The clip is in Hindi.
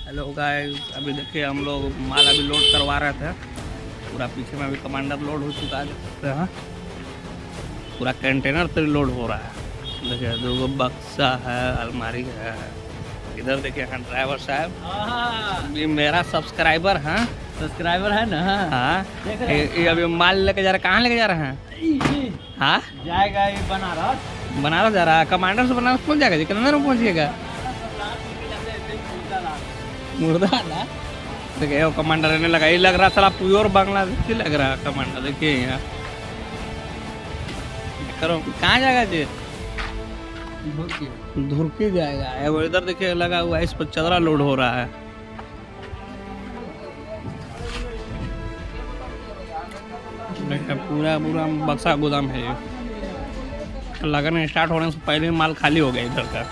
हेलो गाइस, अभी देखिए हम लोग माल अभी लोड करवा रहे थे। पूरा पीछे में अभी कमांडर लोड हो चुका है। पूरा कंटेनर तो लोड हो रहा है। देखिए दो बक्सा है, अलमारी है। इधर देखिए हाँ ड्राइवर साहब, ये मेरा सब्सक्राइबर है। सब्सक्राइबर है ना। हाँ, ये अभी माल लेके जा रहे, कहाँ लेके जा रहे हैं? हाँ, जाएगा ये बनारस। बनारस जा रहा है। कमांडर से बनारस पहुँच जाएगा जी? कितने में पहुँचिएगा? मुर्दा देखिए वो कमांडर रहने लगा। ये लग रहा साला प्योर बांग्लादेशी लग रहा है कमांडर। देखिए यहाँ करो कहाँ जाएगा जी? धुरकी जाएगा। वो इधर देखिए लगा हुआ है, इस पर चदरा लोड हो रहा है। देखिए पूरा पूरा बक्सा गोदाम है ये। लगन स्टार्ट होने से पहले माल खाली हो गया इधर का।